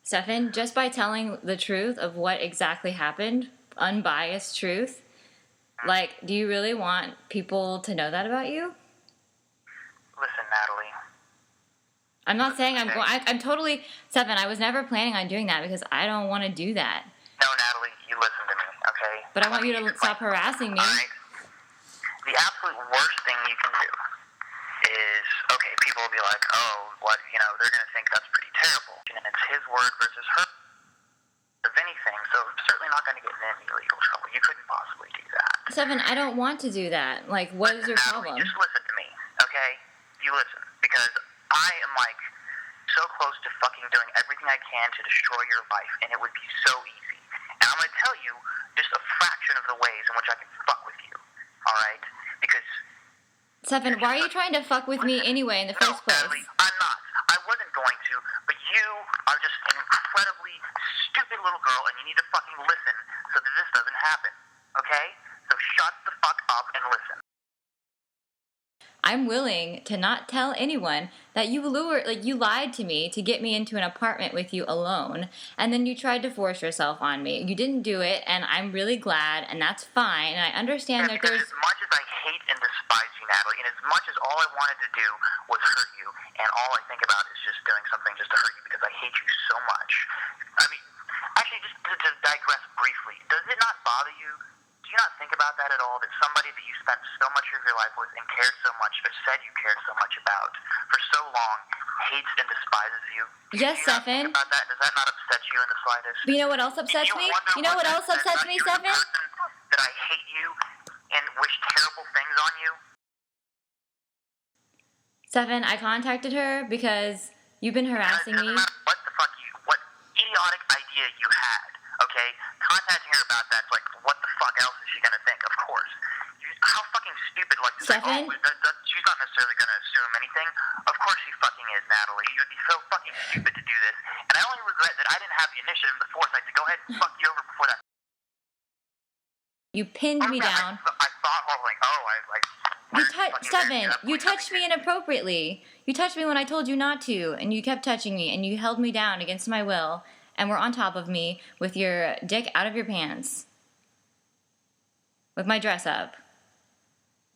Stefan, just by telling the truth of what exactly happened, unbiased truth, like, do you really want people to know that about you? Listen, Natalie. I'm not saying I'm going. I'm totally, Stefan, I was never planning on doing that because I don't want to do that. No, Natalie, you listen to me, okay? But I want you to stop harassing me. All right? The absolute worst thing you can do is, okay, people will be like, oh, what, they're going to think that's pretty terrible. And it's his word versus her of anything, so I'm certainly not going to get in any legal trouble. You couldn't possibly do that. Stefan, I don't want to do that. Like, what is your Natalie, problem? just listen to me, okay? You listen, because I am, so close to fucking doing everything I can to destroy your life, and it would be so easy. And I'm going to tell you just a fraction of the ways in which I can fuck with you, alright? Because... Stefan, why are you trying to fuck with me anyway in the first place? Natalie, I'm not. I wasn't going to, but you are just an incredibly stupid little girl, and you need to fucking listen so that this doesn't happen, okay? So shut the fuck up and listen. I'm willing to not tell anyone that you lied to me to get me into an apartment with you alone, and then you tried to force yourself on me. You didn't do it, and I'm really glad, and that's fine, and I understand that there's... As much as I hate and despise you, Natalie, and as much as all I wanted to do was hurt you, and all I think about is just doing something just to hurt you because I hate you so much. I mean, actually, just to digress briefly, does it not bother you? Do you not think about that at all? That somebody that you spent so much of your life with and cared so much, or said you cared so much about for so long, hates and despises you? Yes, Stefan. About that? Does that not upset you in the slightest? But you know what else upsets me? You know what else upsets me, Stefan? That I hate you and wish terrible things on you? Stefan, I contacted her because you've been harassing me. What idiotic idea you had, okay? Contacting her about that's like, what the fuck else is she gonna think? Of course. How fucking stupid, Stefan? She's not necessarily gonna assume anything. Of course she fucking is, Natalie. You would be so fucking stupid to do this. And I only regret that I didn't have the initiative and the foresight to go ahead and fuck you over before that. You pinned me down. I thought, Stefan, you touched me inappropriately. You touched me when I told you not to, and you kept touching me, and you held me down against my will, and were on top of me with your dick out of your pants. With my dress up.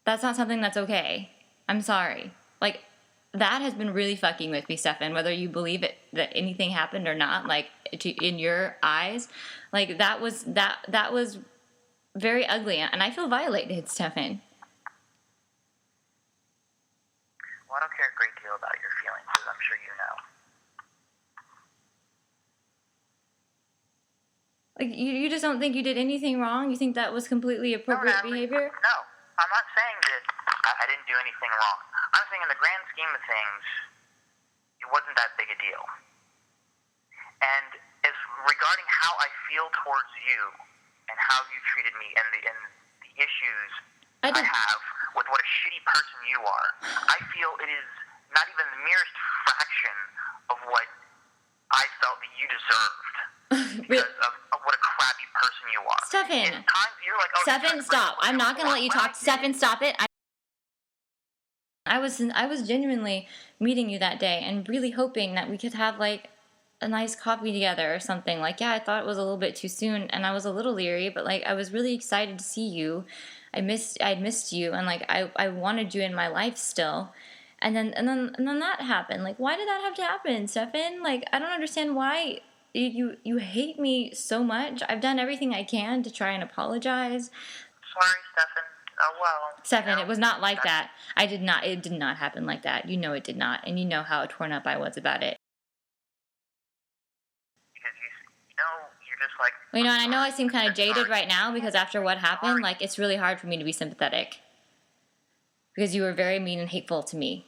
That's not something that's okay. I'm sorry. That has been really fucking with me, Stefan, whether you believe it that anything happened or not, in your eyes. That was very ugly, and I feel violated, Stefan. Well, I don't care a great deal about your feelings, as I'm sure you know. You just don't think you did anything wrong? You think that was completely appropriate behavior? No, I'm not saying that I didn't do anything wrong. I'm saying in the grand scheme of things, it wasn't that big a deal. And as regarding how I feel towards you and how you treated me and the issues I have with what a shitty person you are, I feel it is not even the merest fraction of what I felt that you deserved. Because of what a crappy person you are. Stefan. In times you're like, oh, Stefan, stop. I'm not going to let you talk. Stefan, stop it. I was genuinely meeting you that day and really hoping that we could have a nice coffee together or something. I thought it was a little bit too soon and I was a little leery, but I was really excited to see you. I'd missed you, and I wanted you in my life still. And then that happened. Why did that have to happen, Stefan? I don't understand why you hate me so much. I've done everything I can to try and apologize. Sorry, Stefan. Oh, well. Stefan, it was not like that. It did not happen like that. You know it did not, and you know how torn up I was about it. Because you're just like... Well, and I know I seem kind of jaded right now because after what happened, it's really hard for me to be sympathetic. Because you were very mean and hateful to me.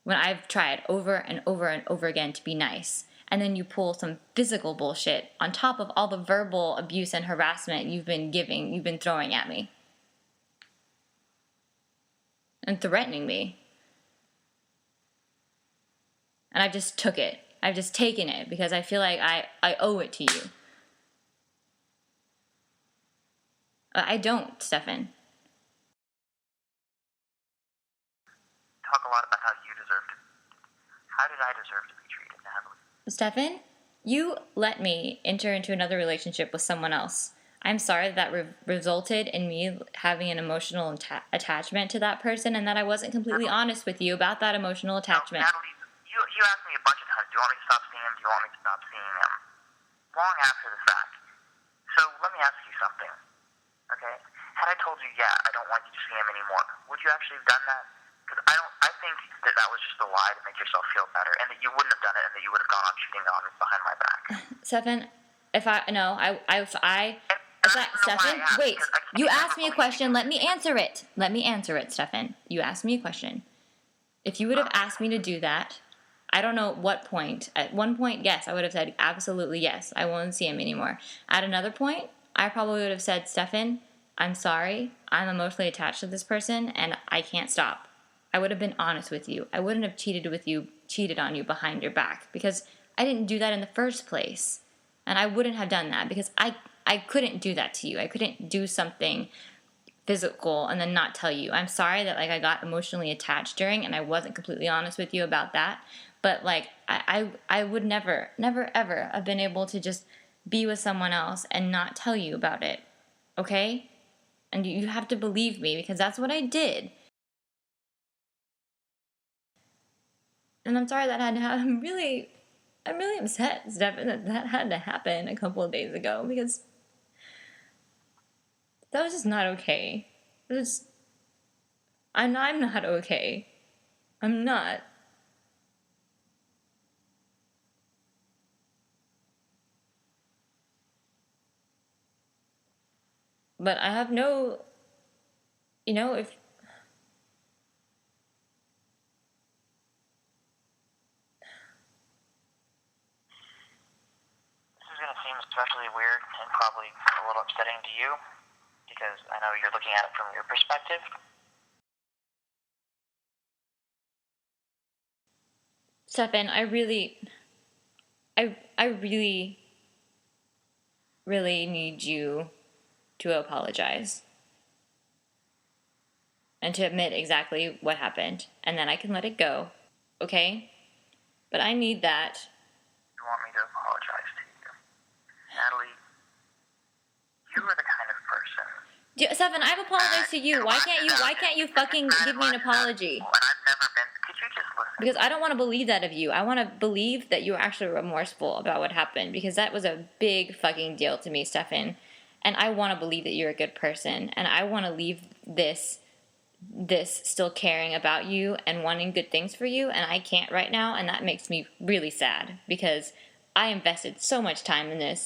When I've tried over and over and over again to be nice. And then you pull some physical bullshit on top of all the verbal abuse and harassment you've been throwing at me. And threatening me. And I've just took it. I've just taken it because I feel like I owe it to you. I don't, Stefan. Talk a lot about how you deserved it. How did I deserve to be treated, Natalie? Stefan, You let me enter into another relationship with someone else. I'm sorry that resulted in me having an emotional attachment to that person, and that I wasn't completely honest with you about that emotional attachment. Natalie, you asked me a bunch of times, do you want me to stop seeing him? Do you want me to stop seeing him? Long after the fact. So let me ask you something, okay? Had I told you, yeah, I don't want you to see him anymore, would you actually have done that? Because I think that was just a lie to make yourself feel better, and that you wouldn't have done it, and that you would have gone on cheating on me behind my back. Stefan, Stefan, wait. You asked me a question. Let me answer it. Let me answer it, Stefan. You asked me a question. If you would have asked me to do that, I don't know what point. At one point, yes, I would have said absolutely yes. I won't see him anymore. At another point, I probably would have said, Stefan, I'm sorry. I'm emotionally attached to this person, and I can't stop. I would have been honest with you. I wouldn't have cheated on you behind your back, because I didn't do that in the first place. And I wouldn't have done that because I couldn't do that to you. I couldn't do something physical and then not tell you. I'm sorry that I got emotionally attached during, and I wasn't completely honest with you about that. But I would never ever have been able to just be with someone else and not tell you about it. Okay? And you have to believe me, because that's what I did. And I'm sorry that had to happen. I'm really upset, Stefan, that had to happen a couple of days ago, because that was just not okay. I'm not okay. I'm not. But I have no, if Especially weird and probably a little upsetting to you, because I know you're looking at it from your perspective. Stefan, I really need you to apologize and to admit exactly what happened, and then I can let it go, okay? But I need that. You want me to apologize to you? Natalie, you are the kind of person... Stefan, I've apologized to you. Why can't you fucking give me an apology? And I've never been... Could you just listen? Because I don't want to believe that of you. I want to believe that you're actually remorseful about what happened, because that was a big fucking deal to me, Stefan. And I want to believe that you're a good person, and I want to leave this still caring about you and wanting good things for you, and I can't right now, and that makes me really sad, because I invested so much time in this,